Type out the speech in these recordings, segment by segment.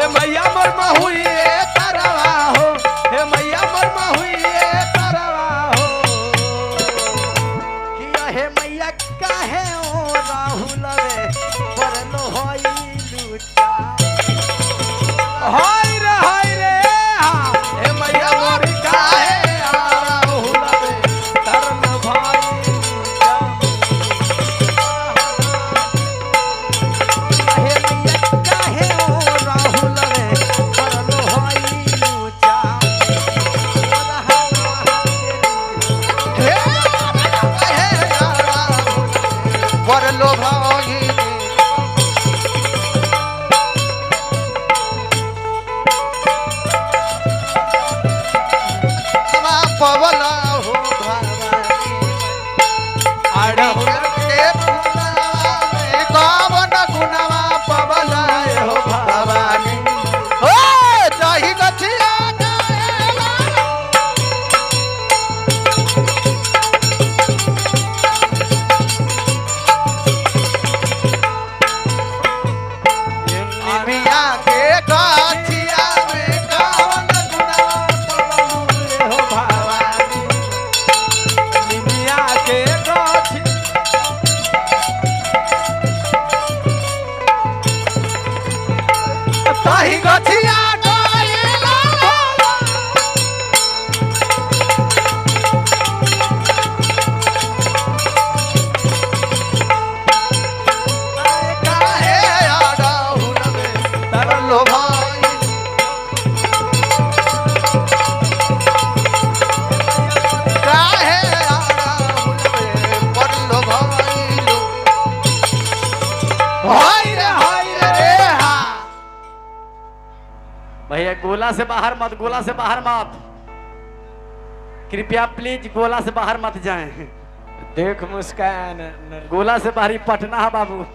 हे मैया मोर महुई तरवा हो, हे मैया मोर महुई तरवा हो। किया हे मैया काहे ओ राहुल रे परलो होई लूटा। हाय रे हाँ, हे मैया मोर काहे राहुल रे तरन भाई लूटा। हे मैया काहे ओ राहुल रे परलो होई लूटा। वरलो भाई पवला हो भवानी अड़हुल के फुलवा में गावन गुनवा पवला हो भवानी। ओ जाहि गछिया गाएला निमिया के गाछिया में गावन गुनवा पवला हो भवानी। निमिया के गाछी ताहि गछिया गाएला काहे अड़हुल में तरलो भाई। काहे अड़हुल में परलो भाई। हाय रे हा। भैया गोला से बाहर मत, गोला से बाहर मत, कृपया प्लीज गोला से बाहर मत जाएं। देख मुस्कान गोला से बाहर ही पटना है बाबू।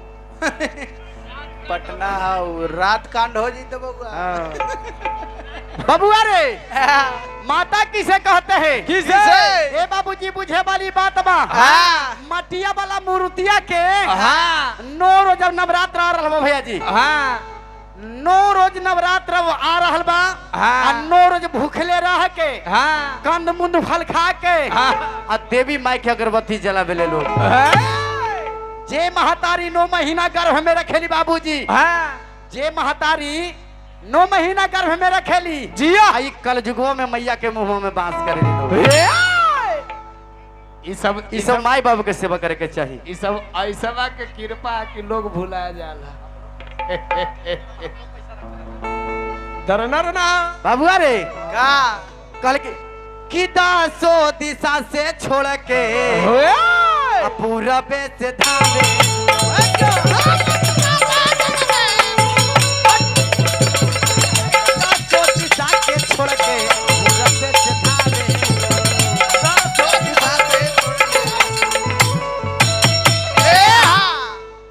पटना हो रात कांड हो जी तो बबुआ। बबुआ रे माता किसे कहते हैं? किसे? ए बाबूजी बुझे वाली बात बा। हाँ। मटिया वाला मूर्तिया के हाँ 9 रोज जब नवरात्र आ रहल बा भैया जी, हाँ 9 रोज नवरात्र आ रहल बा। हाँ। आ 9 रोज भूखले रह के हाँ कंद मुंद फल खा के हाँ। आ देवी माई के अगरबत्ती जलावेले लोग। जे महतारी 9 महीना गर्भ में रखेली बाबूजी, हाँ जे महतारी 9 महीना गर्भ में रखेली जिया आई कल जुगो में मैया के मुंह में बांस करे लोग। ई सब माई बाबू के सेवा करे के चाहिए। ई सब ऐसा के कृपा कि लोग भुला जाला। दरनर ना बाबुआ रे का कल के कि 10 दिशा से छोड़ के पूरबे से धावे। दिशा के छोड़ के पूरबे से धावे।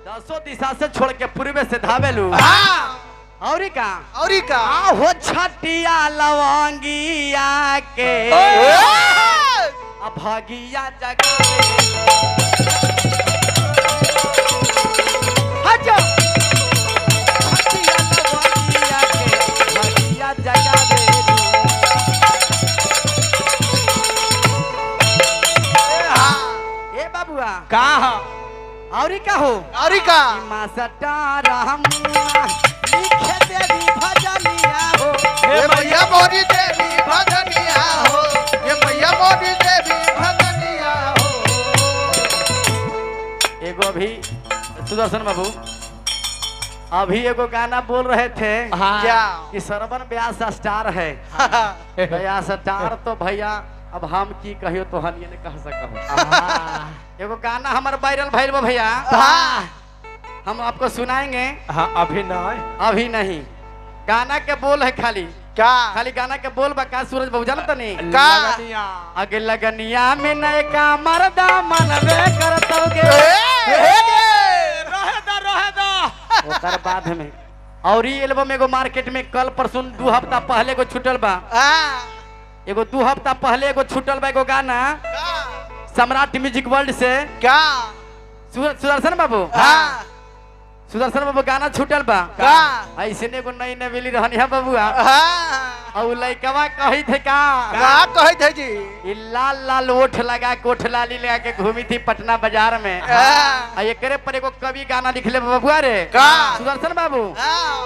दसों दिशा से छोड़ के पूर्वे से धावेलू। और का हो छटिया लवंगिया के भगिया जगावे। हजो छटिया लवंगिया के भगिया जगावे। ए बाबुआ का और का हो माँ सटारा हम लिखे देवी भजनिया हो। ये मैया मोरी देवी भजनिया हो। ये मैया मोरी देवी भजनिया हो। एगो अभी सुदर्शन बाबू अभी एगो गाना बोल रहे थे क्या कि श्रवण व्यास स्टार है। व्यास स्टार तो भैया अब हम की कहियो तो हम ये नहीं कह सकते। एगो गाना हमारे वायरल भइल बा भैया, हम आपको सुनाएंगे। हाँ अभी नहीं गाना के बोल है खाली गाना के बोल बा का सूरज बाबू जानत नहीं लगनिया आगे लगनिया में नए का मर्दा मनवे करतोगे। रहे दा ओकर बाद में और ई एल्बम एगो मार्केट में कल परसों 2 हफ्ता पहले एगो छूटल बा। एगो 2 हफ्ता पहले एगो छूटल बा एगो गाना सम्राट म्यूजिक वर्ल्ड से। क्या सुदर्शन बाबू सुदर्शन बाबू गाना छूटल बा का ऐसे ने को नई नवेली रहनी है बबुआ हाँ और लइकवा कही थे का का कहै थे जी ई लाल लाल ओठ लगा के ओठ लाली लगा के घूमी थी पटना बाजार में हाँ। आ एकरे पर एगो कवि गाना लिखले बबुआ रे का? सुदर्शन बाबू हाँ।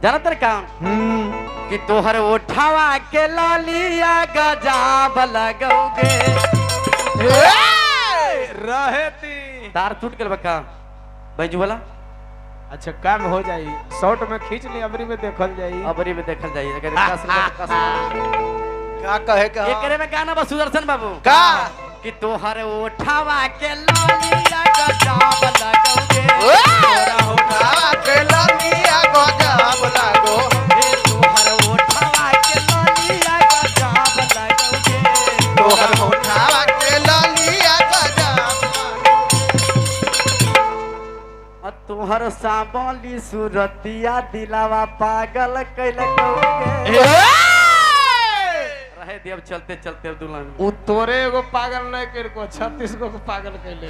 जानतर का कि तोहर ओठावा के लालिया गजाब लगौगे रहे ती तार टूट गल बका बैजू वाला अच्छा काम हो जाई शॉर्ट में खींच ली अबरी में देखल जाई अबरी में देखल जाइए अगर कस ले तो कस ले। का कहे का एकरे में गाना बा सुदर्शन बाबू का कि तोहर ओठावा के लालिया गजाब लगौगे तोरा होठा के ललिया गजब लागो हे तोहर ओठावा के लालिया गजाब लगौगे तोहर होठा के ललिया गजब और तोहर सांबली सूरतिया दिलावा पागल कैलकौगे रहे देव चलते चलते दुल्हन उ तोरे एगो पागल नहीं कर को 36 गो को पागल कैले